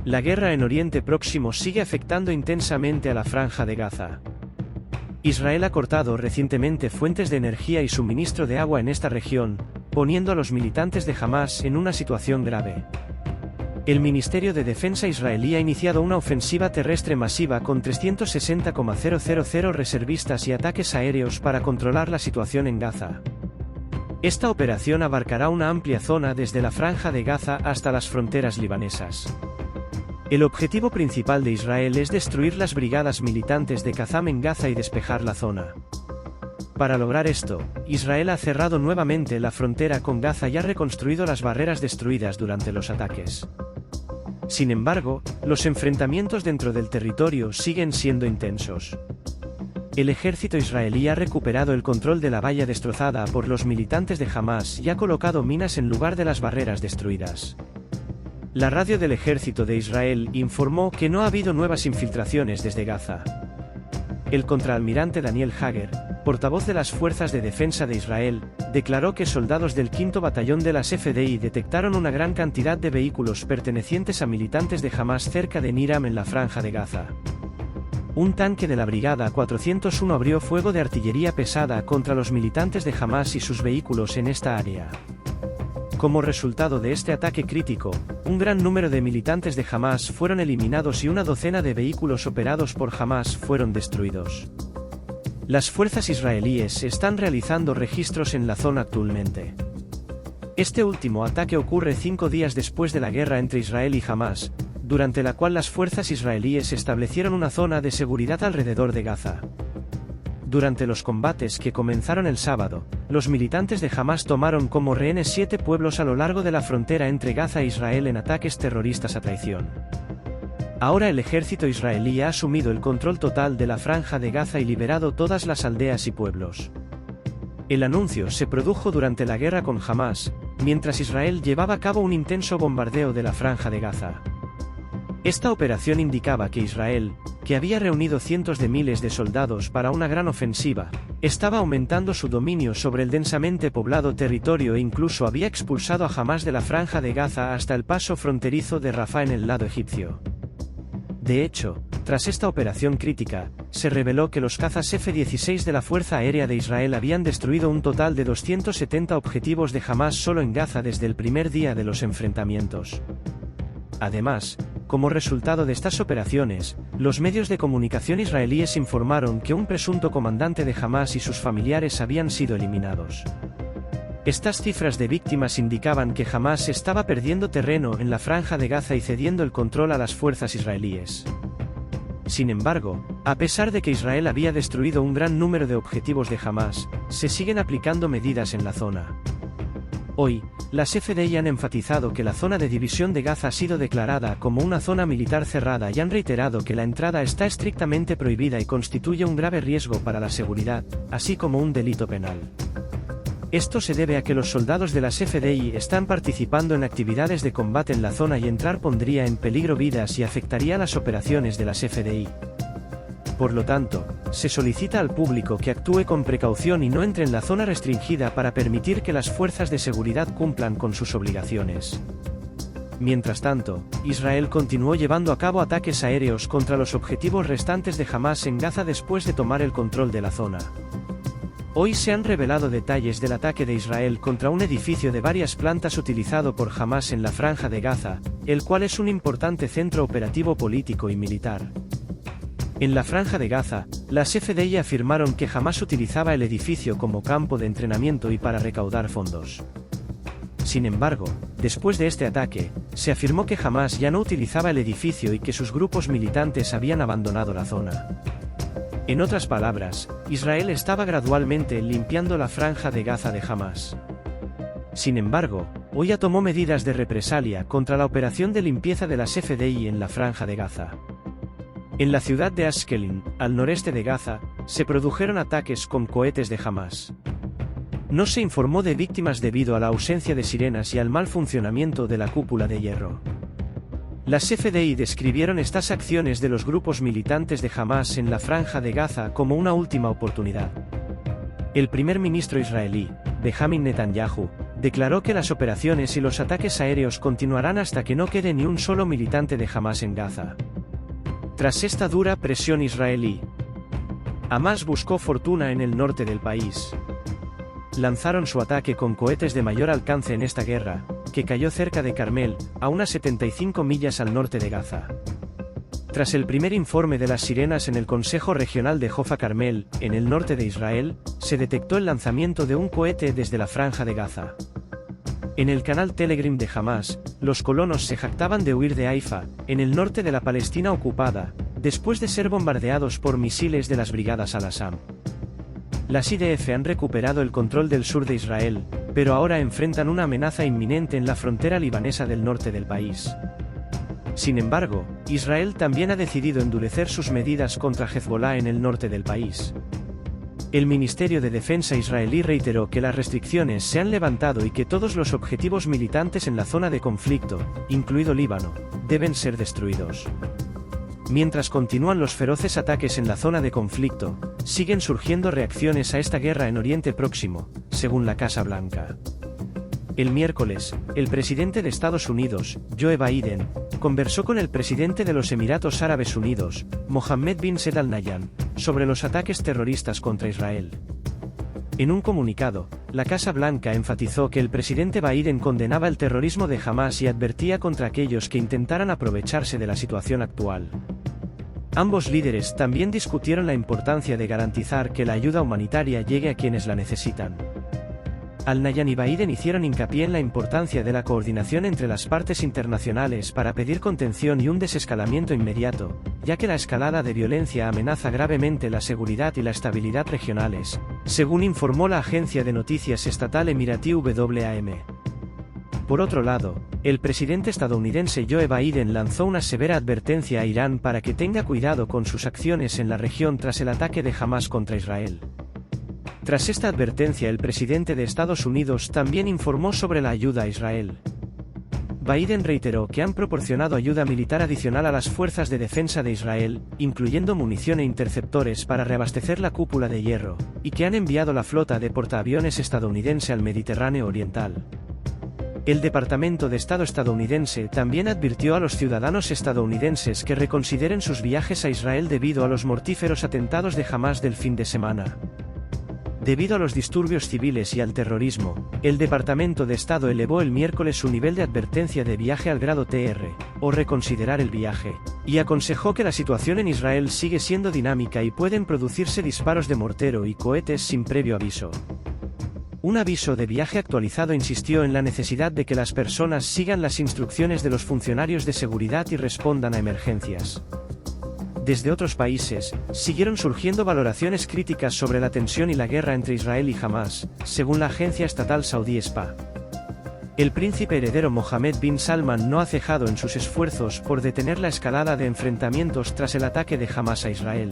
La guerra en Oriente Próximo sigue afectando intensamente a la Franja de Gaza. Israel ha cortado recientemente fuentes de energía y suministro de agua en esta región, poniendo a los militantes de Hamás en una situación grave. El Ministerio de Defensa israelí ha iniciado una ofensiva terrestre masiva con 360,000 reservistas y ataques aéreos para controlar la situación en Gaza. Esta operación abarcará una amplia zona desde la Franja de Gaza hasta las fronteras libanesas. El objetivo principal de Israel es destruir las brigadas militantes de Qassam en Gaza y despejar la zona. Para lograr esto, Israel ha cerrado nuevamente la frontera con Gaza y ha reconstruido las barreras destruidas durante los ataques. Sin embargo, los enfrentamientos dentro del territorio siguen siendo intensos. El ejército israelí ha recuperado el control de la valla destrozada por los militantes de Hamás y ha colocado minas en lugar de las barreras destruidas. La radio del ejército de Israel informó que no ha habido nuevas infiltraciones desde Gaza. El contraalmirante Daniel Hager, portavoz de las Fuerzas de Defensa de Israel, declaró que soldados del 5º Batallón de las FDI detectaron una gran cantidad de vehículos pertenecientes a militantes de Hamás cerca de Niram en la Franja de Gaza. Un tanque de la Brigada 401 abrió fuego de artillería pesada contra los militantes de Hamás y sus vehículos en esta área. Como resultado de este ataque crítico, un gran número de militantes de Hamás fueron eliminados y una docena de vehículos operados por Hamás fueron destruidos. Las fuerzas israelíes están realizando registros en la zona actualmente. Este último ataque ocurre 5 días después de la guerra entre Israel y Hamás, durante la cual las fuerzas israelíes establecieron una zona de seguridad alrededor de Gaza. Durante los combates que comenzaron el sábado, los militantes de Hamás tomaron como rehenes 7 pueblos a lo largo de la frontera entre Gaza e Israel en ataques terroristas a traición. Ahora el ejército israelí ha asumido el control total de la Franja de Gaza y liberado todas las aldeas y pueblos. El anuncio se produjo durante la guerra con Hamás, mientras Israel llevaba a cabo un intenso bombardeo de la Franja de Gaza. Esta operación indicaba que Israel, que había reunido cientos de miles de soldados para una gran ofensiva, estaba aumentando su dominio sobre el densamente poblado territorio e incluso había expulsado a Hamás de la Franja de Gaza hasta el paso fronterizo de Rafah en el lado egipcio. De hecho, tras esta operación crítica, se reveló que los cazas F-16 de la Fuerza Aérea de Israel habían destruido un total de 270 objetivos de Hamás solo en Gaza desde el primer día de los enfrentamientos. Además, como resultado de estas operaciones, los medios de comunicación israelíes informaron que un presunto comandante de Hamás y sus familiares habían sido eliminados. Estas cifras de víctimas indicaban que Hamás estaba perdiendo terreno en la Franja de Gaza y cediendo el control a las fuerzas israelíes. Sin embargo, a pesar de que Israel había destruido un gran número de objetivos de Hamás, se siguen aplicando medidas en la zona. Hoy, las FDI han enfatizado que la zona de división de Gaza ha sido declarada como una zona militar cerrada y han reiterado que la entrada está estrictamente prohibida y constituye un grave riesgo para la seguridad, así como un delito penal. Esto se debe a que los soldados de las FDI están participando en actividades de combate en la zona y entrar pondría en peligro vidas y afectaría las operaciones de las FDI. Por lo tanto, se solicita al público que actúe con precaución y no entre en la zona restringida para permitir que las fuerzas de seguridad cumplan con sus obligaciones. Mientras tanto, Israel continuó llevando a cabo ataques aéreos contra los objetivos restantes de Hamás en Gaza después de tomar el control de la zona. Hoy se han revelado detalles del ataque de Israel contra un edificio de varias plantas utilizado por Hamás en la Franja de Gaza, el cual es un importante centro operativo político y militar. En la Franja de Gaza, las FDI afirmaron que Hamás utilizaba el edificio como campo de entrenamiento y para recaudar fondos. Sin embargo, después de este ataque, se afirmó que Hamás ya no utilizaba el edificio y que sus grupos militantes habían abandonado la zona. En otras palabras, Israel estaba gradualmente limpiando la Franja de Gaza de Hamás. Sin embargo, hoy ya tomó medidas de represalia contra la operación de limpieza de las FDI en la Franja de Gaza. En la ciudad de Ashkelon, al noreste de Gaza, se produjeron ataques con cohetes de Hamás. No se informó de víctimas debido a la ausencia de sirenas y al mal funcionamiento de la cúpula de hierro. Las FDI describieron estas acciones de los grupos militantes de Hamás en la Franja de Gaza como una última oportunidad. El primer ministro israelí, Benjamin Netanyahu, declaró que las operaciones y los ataques aéreos continuarán hasta que no quede ni un solo militante de Hamás en Gaza. Tras esta dura presión israelí, Hamás buscó fortuna en el norte del país. Lanzaron su ataque con cohetes de mayor alcance en esta guerra, que cayó cerca de Carmel, a unas 75 millas al norte de Gaza. Tras el primer informe de las sirenas en el Consejo Regional de Jofa Carmel, en el norte de Israel, se detectó el lanzamiento de un cohete desde la franja de Gaza. En el canal Telegram de Hamás, los colonos se jactaban de huir de Haifa, en el norte de la Palestina ocupada, después de ser bombardeados por misiles de las brigadas Al-Assam. Las IDF han recuperado el control del sur de Israel, pero ahora enfrentan una amenaza inminente en la frontera libanesa del norte del país. Sin embargo, Israel también ha decidido endurecer sus medidas contra Hezbollah en el norte del país. El Ministerio de Defensa israelí reiteró que las restricciones se han levantado y que todos los objetivos militantes en la zona de conflicto, incluido Líbano, deben ser destruidos. Mientras continúan los feroces ataques en la zona de conflicto, siguen surgiendo reacciones a esta guerra en Oriente Próximo, según la Casa Blanca. El miércoles, el presidente de Estados Unidos, Joe Biden, conversó con el presidente de los Emiratos Árabes Unidos, Mohammed bin Zayed Al Nahyan, sobre los ataques terroristas contra Israel. En un comunicado, la Casa Blanca enfatizó que el presidente Biden condenaba el terrorismo de Hamás y advertía contra aquellos que intentaran aprovecharse de la situación actual. Ambos líderes también discutieron la importancia de garantizar que la ayuda humanitaria llegue a quienes la necesitan. Al-Nahyan y Biden hicieron hincapié en la importancia de la coordinación entre las partes internacionales para pedir contención y un desescalamiento inmediato, ya que la escalada de violencia amenaza gravemente la seguridad y la estabilidad regionales, según informó la agencia de noticias estatal emiratí WAM. Por otro lado, el presidente estadounidense Joe Biden lanzó una severa advertencia a Irán para que tenga cuidado con sus acciones en la región tras el ataque de Hamás contra Israel. Tras esta advertencia, el presidente de Estados Unidos también informó sobre la ayuda a Israel. Biden reiteró que han proporcionado ayuda militar adicional a las fuerzas de defensa de Israel, incluyendo munición e interceptores para reabastecer la cúpula de hierro, y que han enviado la flota de portaaviones estadounidense al Mediterráneo Oriental. El Departamento de Estado estadounidense también advirtió a los ciudadanos estadounidenses que reconsideren sus viajes a Israel debido a los mortíferos atentados de Hamás del fin de semana. Debido a los disturbios civiles y al terrorismo, el Departamento de Estado elevó el miércoles su nivel de advertencia de viaje al grado TR, o reconsiderar el viaje, y aconsejó que la situación en Israel sigue siendo dinámica y pueden producirse disparos de mortero y cohetes sin previo aviso. Un aviso de viaje actualizado insistió en la necesidad de que las personas sigan las instrucciones de los funcionarios de seguridad y respondan a emergencias. Desde otros países, siguieron surgiendo valoraciones críticas sobre la tensión y la guerra entre Israel y Hamás, según la agencia estatal saudí SPA. El príncipe heredero Mohammed bin Salman no ha cejado en sus esfuerzos por detener la escalada de enfrentamientos tras el ataque de Hamás a Israel.